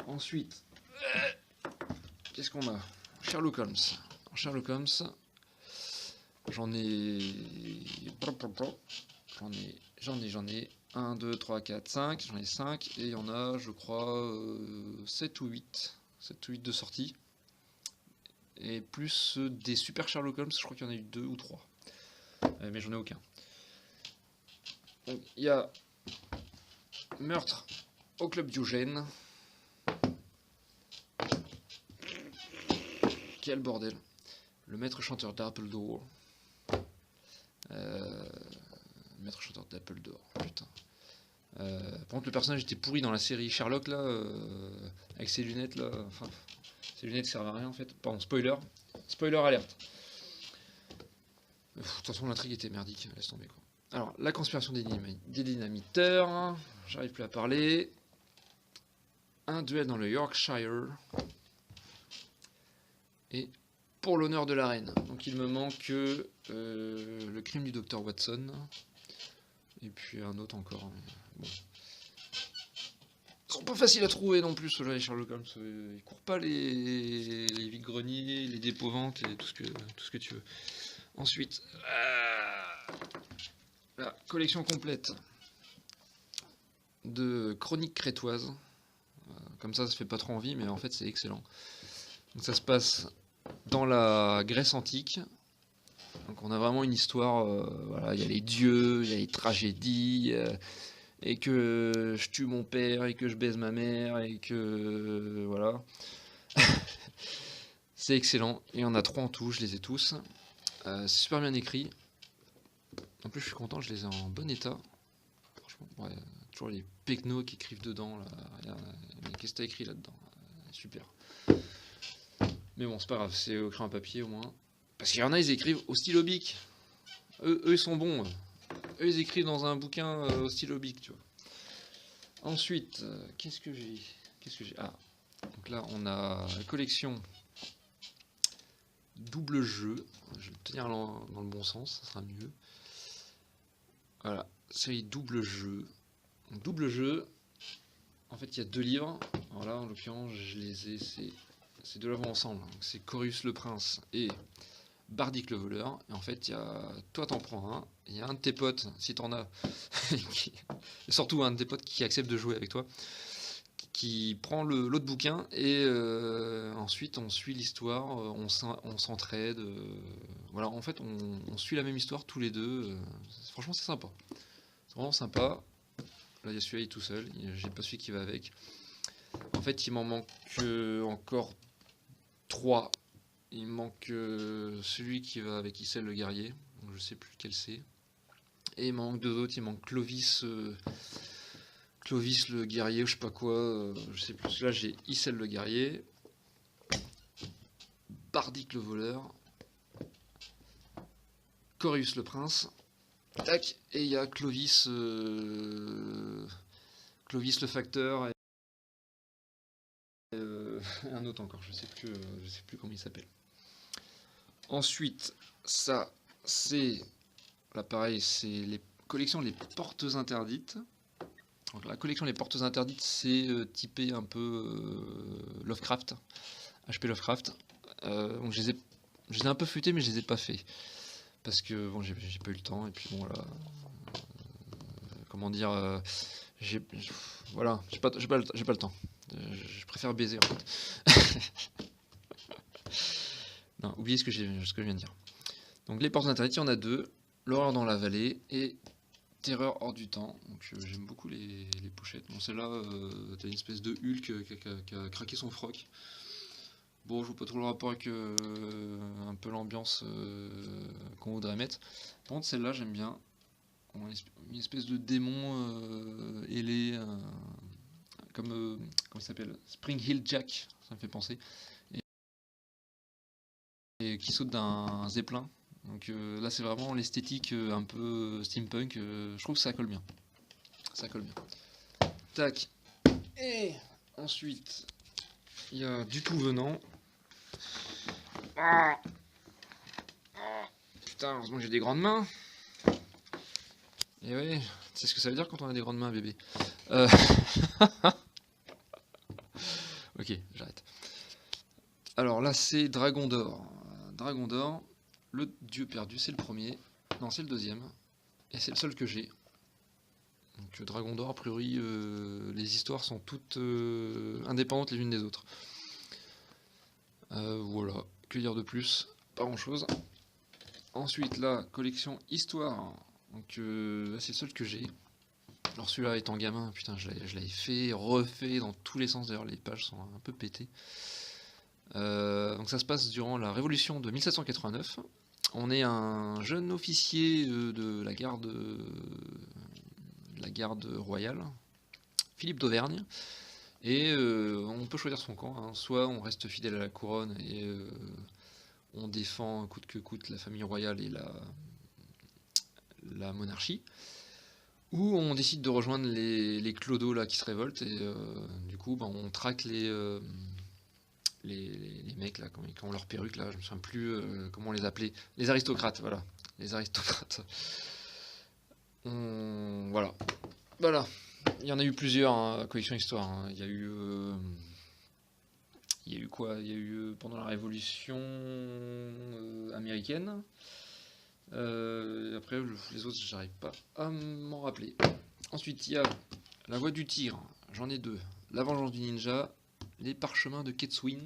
Ensuite, qu'est-ce qu'on a? Sherlock Holmes. Sherlock Holmes, j'en ai 1, 2, 3, 4, 5, j'en ai 5, et il y en a, je crois, 7 ou 8 de sortie. Et plus des super Sherlock Holmes, je crois qu'il y en a eu 2 ou 3. Mais j'en ai aucun. Donc il y a Meurtre au Club Diogène. Quel bordel. Le maître chanteur d'Apple d'Or. Maître chanteur d'Apple d'Or, putain. Par contre, le personnage était pourri dans la série Sherlock, là, avec ses lunettes, là. Enfin, ses lunettes servent à rien, en fait. Pardon, spoiler. Spoiler alerte. De toute façon, l'intrigue était merdique, laisse tomber, quoi. Alors, la conspiration des dynamiteurs. J'arrive plus à parler. Un duel dans le Yorkshire. Et pour l'honneur de la reine. Donc, il me manque le crime du docteur Watson. Et puis un autre encore. Bon. Ils sont pas faciles à trouver non plus, ceux-là, les Sherlock Holmes. Ils courent pas les vides-greniers, les dépôts-ventes et tout ce que tu veux. Ensuite, la collection complète de chroniques crétoises. Comme ça fait pas trop envie, mais en fait, c'est excellent. Donc, ça se passe dans la Grèce antique. Donc on a vraiment une histoire, voilà, il y a les dieux, il y a les tragédies, et que je tue mon père, et que je baise ma mère, et que voilà. C'est excellent, il y en a 3 en tout, je les ai tous. C'est super bien écrit. En plus je suis content, je les ai en bon état. Franchement, ouais, toujours les pecnos qui écrivent dedans, là. Mais qu'est-ce que t'as écrit là-dedans? Super. Mais bon, c'est pas grave, c'est au crayon à papier au moins. Parce qu'il y en a, ils écrivent au stylo bic. Eux, ils sont bons. Eux, ils écrivent dans un bouquin au stylo bic, tu vois. Ensuite, qu'est-ce que j'ai? Ah, donc là, on a la collection double jeu. Je vais le tenir dans le bon sens, ça sera mieux. Voilà, série double jeu. Donc, double jeu, en fait, il y a 2 livres. Alors là, en l'occurrence, je les ai, ces 2 là vont ensemble. C'est Corius le Prince et Bardic le voleur, et en fait, toi t'en prends un, il y a un de tes potes, si t'en as, et surtout un de tes potes qui accepte de jouer avec toi, qui prend l'autre bouquin, et ensuite on suit l'histoire, on s'entraide, voilà, en fait on suit la même histoire tous les deux, franchement c'est sympa, c'est vraiment sympa. Là il y a celui-là, il est tout seul, j'ai pas celui qui va avec. En fait il m'en manque encore 3. Il manque celui qui va avec Issel le guerrier, donc je sais plus lequel c'est. Et il manque 2 autres, il manque Clovis le guerrier, ou je sais pas quoi, je sais plus. Là j'ai Issel le guerrier, Bardic le voleur, Corius le prince, tac, et il y a Clovis le facteur, et un autre encore, je sais plus comment il s'appelle. Ensuite, ça, c'est, là pareil, c'est les collections Les Portes Interdites. Donc la collection Les Portes Interdites, c'est typé un peu Lovecraft, HP Lovecraft. Donc je les ai un peu futés, mais je les ai pas fait. Parce que bon, j'ai pas eu le temps, et puis bon, voilà. Comment dire, voilà, j'ai pas le temps. Je préfère baiser, en fait. Non, oubliez ce que je viens de dire. Donc les portes interdites, il y en a 2. L'horreur dans la vallée et Terreur hors du temps. Donc j'aime beaucoup les pochettes. Bon, celle-là, t'as une espèce de Hulk qui a craqué son froc. Bon, je vois pas trop le rapport avec un peu l'ambiance qu'on voudrait mettre. Par contre, celle-là, j'aime bien. Une espèce de démon ailé, comment il s'appelle, Spring Hill Jack, ça me fait penser. Et qui saute d'un zeppelin. Donc là c'est vraiment l'esthétique un peu steampunk, je trouve que ça colle bien. Ça colle bien. Tac. Et ensuite, il y a du tout venant. Putain, heureusement que j'ai des grandes mains. Et ouais, tu sais ce que ça veut dire quand on a des grandes mains, bébé. Ok, j'arrête. Alors là, c'est Dragon d'Or. Dragon d'Or, le dieu perdu, c'est le premier. Non, c'est le deuxième. Et c'est le seul que j'ai. Donc Dragon d'Or, a priori, les histoires sont toutes indépendantes les unes des autres. Voilà, que dire de plus? Pas grand chose. Ensuite, la collection Histoire. Donc c'est le seul que j'ai. Alors celui-là étant gamin, putain, je l'avais fait, refait dans tous les sens. D'ailleurs, les pages sont un peu pétées. Donc ça se passe durant la Révolution de 1789. On est un jeune officier de la garde royale, Philippe d'Auvergne, et on peut choisir son camp, hein. Soit on reste fidèle à la couronne et on défend coûte que coûte la famille royale et la monarchie, ou on décide de rejoindre les clodos là qui se révoltent, et du coup on traque les mecs là, qui ont leur perruque là, je me souviens plus comment on les appelait, les aristocrates, voilà, les aristocrates. Voilà. Il y en a eu plusieurs, hein, collection histoire, hein. Il y a eu quoi? Il y a eu pendant la Révolution américaine. Après les autres, j'arrive pas à m'en rappeler. Ensuite, il y a La Voix du Tigre, j'en ai deux. La Vengeance du Ninja, Les Parchemins de Ketswin.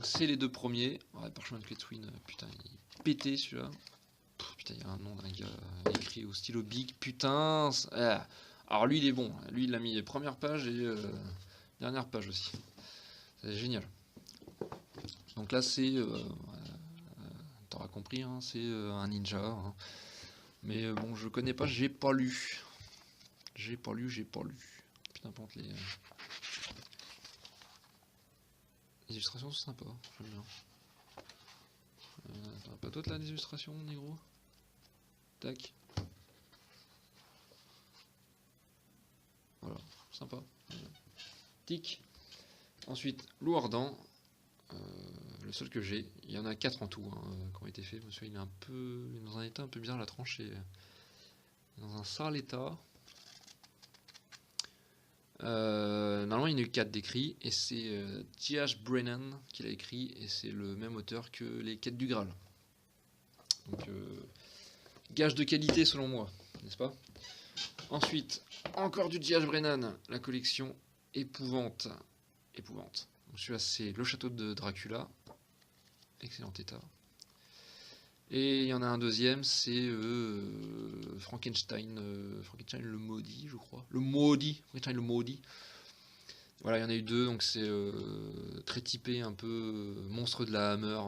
C'est les deux premiers. Ouais, Parchemin de Ketswin, putain, il est pété celui-là. Putain, il y a un nom d'un gars écrit au stylo big. Putain. Alors lui, il est bon. Lui, il l'a mis première page et dernière page aussi. C'est génial. Donc là, c'est. T'auras compris, hein, c'est un ninja. Hein. Mais bon, je connais pas, j'ai pas lu. J'ai pas lu. Putain, par contre, les illustrations sont sympas, j'aime bien. T'en as pas d'autres là, des illustrations, négro? Tac. Voilà, sympa. Tic. Ensuite, Loup Ardent. Le seul que j'ai. Il y en a 4 en tout hein, qui ont été faits. Monsieur, il est dans un état un peu bizarre, la tranche est dans un sale état. Normalement, il y en a eu 4 d'écrits, et c'est J.H. Brennan qui l'a écrit, et c'est le même auteur que Les Quêtes du Graal. Donc, gage de qualité selon moi, n'est-ce pas? Ensuite, encore du J.H. Brennan, la collection Épouvante. Donc, celui-là, c'est Le Château de Dracula. Excellent état. Et il y en a un deuxième, c'est Frankenstein le maudit, je crois. Frankenstein le maudit. Voilà, il y en a eu deux, donc c'est très typé, un peu monstre de la Hammer.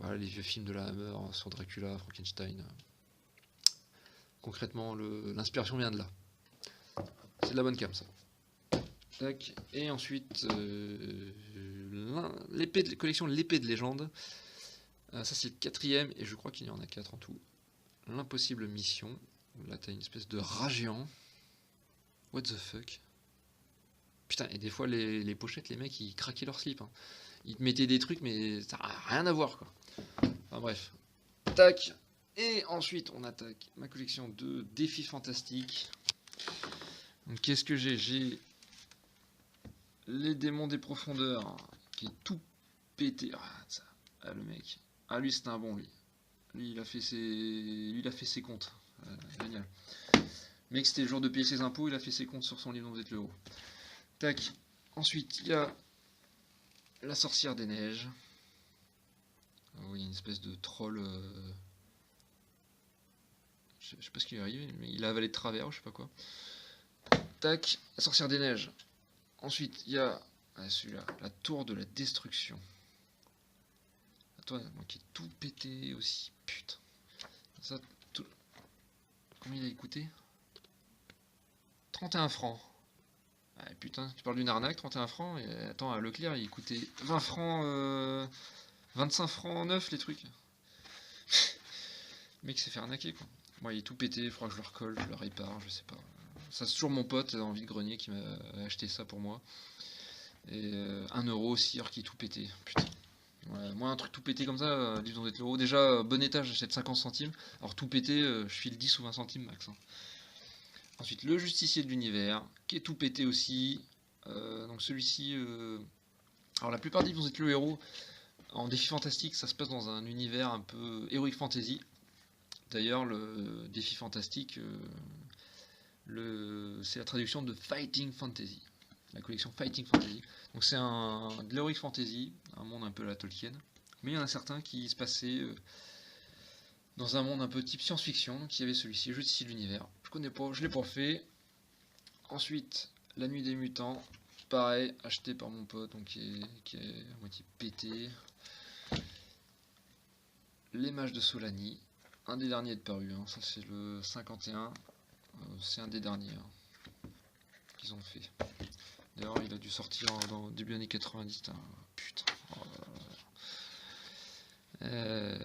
Voilà, les vieux films de la Hammer sur Dracula, Frankenstein. Concrètement, l'inspiration vient de là. C'est de la bonne cam, ça. Tac. Et ensuite, collection L'Épée de Légende. Ça, c'est le 4ème, et je crois qu'il y en a 4 en tout. L'Impossible Mission. Là, t'as une espèce de rat géant. What the fuck? Putain, et des fois, les pochettes, les mecs, ils craquaient leur slip. Hein. Ils te mettaient des trucs, mais ça n'a rien à voir, quoi. Enfin, bref. Tac. Et ensuite, on attaque ma collection de défis fantastiques. Donc, qu'est-ce que j'ai? J'ai Les Démons des Profondeurs, qui est tout pété. Ah, ça. Ah, le mec. Ah, lui, c'était un bon, lui. Lui, il a fait ses comptes. Génial. Le mec, c'était le jour de payer ses impôts, il a fait ses comptes sur son livre dont vous êtes le héros. Tac. Ensuite, il y a La Sorcière des Neiges. Oh, il y a une espèce de troll. Je sais pas ce qui lui est arrivé, mais il a avalé de travers, je sais pas quoi. Tac. La Sorcière des Neiges. Ensuite, il y a celui-là, La Tour de la Destruction. Toi, qui est tout pété aussi. Putain. Ça, tout... Combien il a coûté? 31 francs. Ah, putain, tu parles d'une arnaque, 31 francs. Et attends, à Leclerc, il coûtait 20 francs, 25 francs neuf, les trucs. Le mec s'est fait arnaquer, quoi. Moi, il est tout pété, il faudra que je le recolle, je le répare, je sais pas. Ça, c'est toujours mon pote dans vide-grenier qui m'a acheté ça pour moi. Et 1 euro aussi, alors qu'il est tout pété. Putain. Ouais, moi, un truc tout pété comme ça, livre dans l'euro. Déjà, bon état, j'achète 50 centimes. Alors, tout pété, je file 10 ou 20 centimes max. Hein. Ensuite, Le Justicier de l'Univers, qui est tout pété aussi. Donc, celui-ci, Alors la plupart d'entre vous êtes le héros. En défi fantastique, ça se passe dans un univers un peu heroic fantasy. D'ailleurs, le défi fantastique, c'est la traduction de Fighting Fantasy, la collection Fighting Fantasy. Donc c'est de l'heroic fantasy, un monde un peu à la Tolkien. Mais il y en a certains qui se passaient dans un monde un peu type science-fiction. Donc il y avait celui-ci, Jeu de style l'univers. Je connais pas, je l'ai pas fait. Ensuite, La Nuit des Mutants, pareil, acheté par mon pote, donc qui est à moitié pété. Les Mages de Solani, un des derniers de paru, hein. Ça c'est le 51, c'est un des derniers qu'ils ont fait. D'ailleurs il a dû sortir dans début années 90, hein. Putain. Oh là là.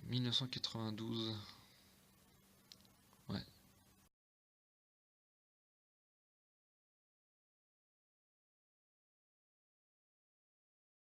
1992,